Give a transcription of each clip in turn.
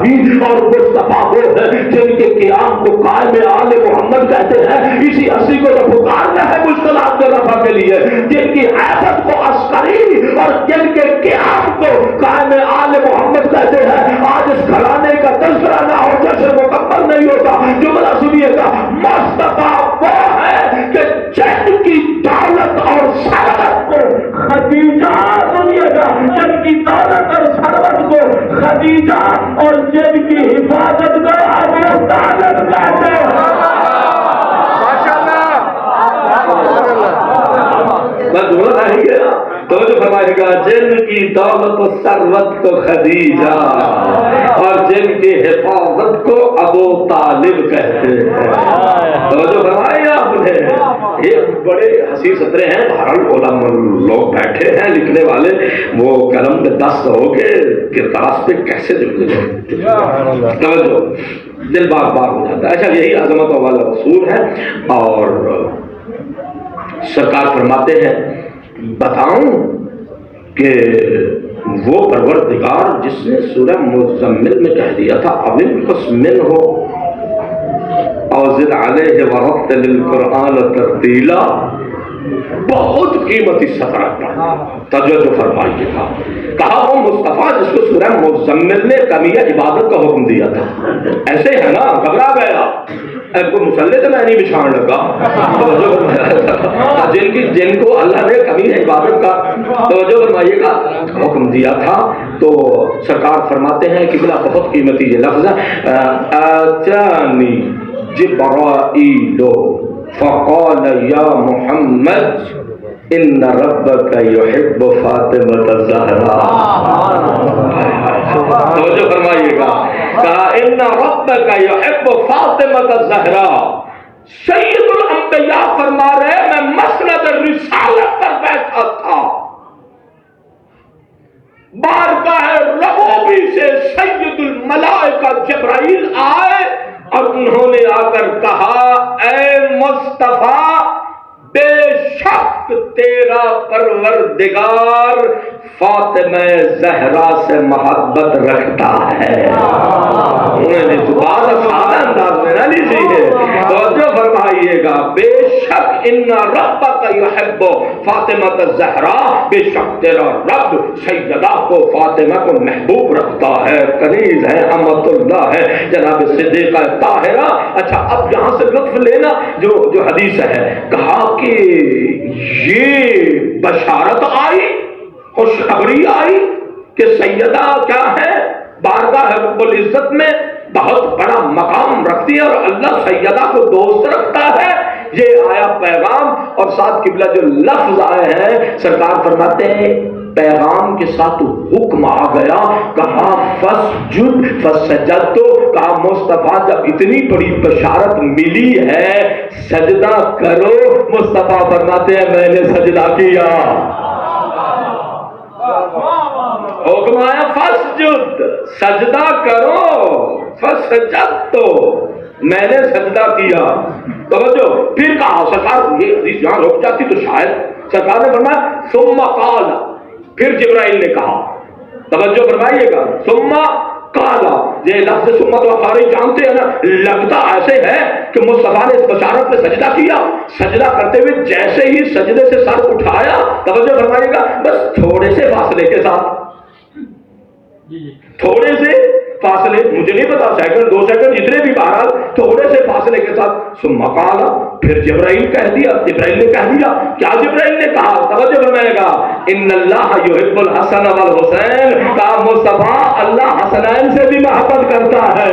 کبھی، اور مصطفیٰ وہ ہے جن کے قیام کو قائم آل محمد کہتے ہیں۔ اسی ہستی کو تو پکارنا ہے مشکلات کے رفع کے لیے، جن کی حیثیت کو عسکری اور جن کے قیام کو قائم آل محمد کہتے ہیں۔ آج اس گھرانے کا تذکرہ نہ ہو جیسے مکمل نہیں ہوتا۔ جملہ سنیے گا، مصطفیٰ وہ ہے کہ جن کی دولت اور ثروت کو خدیجہ، سنیے گا، جن کی دولت اور ثروت کو خدیجہ اور جن کی حفاظت کو ابو طالب کہتے ہیں۔ بس بولا نہیں گیا تو جو فرمائے گا، جن کی دولت و ثروت کو خدیجہ اور جن کی حفاظت کو ابو طالب کہتے ہیں۔ تو جو فرمایا آپ نے، یہ بڑے حسین سطرے ہیں، بہرحال علماء لوگ بیٹھے ہیں لکھنے والے، وہ قلم پہ دست ہو کے کرتاس پہ کیسے توجہ دل باغ باغ ہو جاتا ہے۔ اچھا، یہی عظمتوں والا رسول ہے۔ اور سرکار فرماتے ہیں، بتاؤں کہ وہ پروردگار جس نے سورہ مزمل میں کہہ دیا تھا اوِن قسمن ہو اوزد علیہ ورتل القرآن ترتیلا، بہت قیمتی سطر پڑھا، توجہ فرمائیے گا، کہا وہ مصطفیٰ جس کو سورہ مزمل نے کمیہ عبادت کا حکم دیا تھا، ایسے ہے نا، گھبرا گیا، کو مسلح تو میں نہیں بچھاڑ لگا، جن کو اللہ نے کمی عبادت کا توجہ فرمائیے گا حکم دیا تھا، تو سرکار فرماتے ہیں کہ بلا بہت قیمتی یہ لفظ ہے، آتانی جبرائیل فقال یا محمد ان ربک یحب فاطمۃ الزہرا، توجہ فرمائیے گا، کہا ان ربک یحب فاطمۃ الزہرا، سید الانبیاء فرما رہے میں مسند رسالت پر بیٹھا تھا، بارگاہ ربوبی سے سید الملائکہ جبرائیل آئے اور انہوں نے آ کر کہا، اے مصطفیٰ، بے شک تیرا پروردگار فاطمہ زہرا سے محبت رکھتا ہے۔ انہوں نے زبان سادہ انداز میں نہ لیجیے ہے، توجہ فرمائیے گا، بے شک ان ربک یحب فاطمۃ الزہرا، بے شک تیرا رب سیدہ کو فاطمہ کو محبوب رکھتا ہے، کنیز ہے، امت اللہ ہے، جناب صدیقہ طاہرہ۔ اچھا، اب یہاں سے لطف لینا جو حدیث ہے، کہا کہ یہ بشارت آئی، خوشخبری آئی کہ سیدہ کیا ہے، بارگاہ رب العزت میں بہت بڑا مقام رکھتی ہے اور اللہ سیدہ کو دوست رکھتا ہے، یہ آیا پیغام، اور ساتھ قبلہ جو لفظ آئے ہیں سرکار فرماتے ہیں پیغام کے ساتھ حکم آ گیا، کہا فسجد فسجدت، کہا مصطفیٰ جب اتنی بڑی بشارت ملی ہے سجدہ کرو، مصطفیٰ فرماتے ہیں میں نے سجدہ کیا، حکم آیا فسجد، سجدہ کرو، فسجدت، میں نے سجدہ کیا، توجہ، پھر کہا سرکار، یہ حدیث جہاں رک جاتی تو شاید سرکار نے فرمایا ثم قال، پھر جبرائیل نے کہا، توجہ فرمائیے گا، ثم قال، یہ لفظ ثم تو سارے جانتے ہیں نا، لگتا ایسے ہے کہ مصطفیٰ نے اس بشارت میں سجدہ کیا، سجدہ کرتے ہوئے جیسے ہی سجدے سے سر اٹھایا، توجہ فرمائیے گا، بس تھوڑے سے فاصلے کے ساتھ، تھوڑے سے فاصلے، مجھے نہیں پتا سیکنڈ 2 سیکنڈ جتنے بھی، بہرحال تھوڑے سے فاصلے کے ساتھ، ثم قال، پھر جبرائیل کہہ دیا، جبرائیل نے کہہ دیا، کیا جبرائیل نے کہا، توجہ فرمائے گا، ان اللہ یحب الحسن والحسین، کہا مصطفیٰ اللہ حسنین سے بھی محبت کرتا ہے،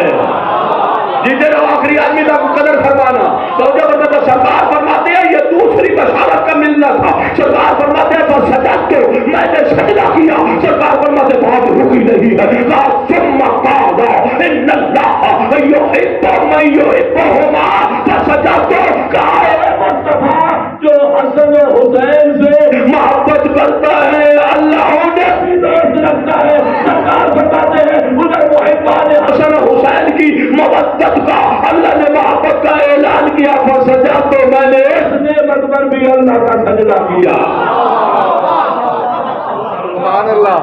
جسے لو آخری آدمی کا قدر فرمانا، توجہ فرمانا، سرکار فرماتے ہیں یہ دوسری بشارت کا ملنا تھا، سرکار فرماتے ہیں فسجدت، میں نے سجدہ کیا، سرکار فرماتے ہیں بات رکی نہیں ہے، کہا ثم قال ان اللہ یحب من یحبہما فسجدت، کہا اے مصطفیٰ جو حسن و حسین سے محبت کرتا ہے اللہ انہیں بھی دوست رکھتا ہے، سرکار فرماتے ہیں ادھر محبان حسن و حسین کی محبت کا اللہ نے محبت کا اعلان کیا، فسجدت، تو میں نے اس نعمت پر بھی اللہ کا سجدہ کیا، سبحان اللہ۔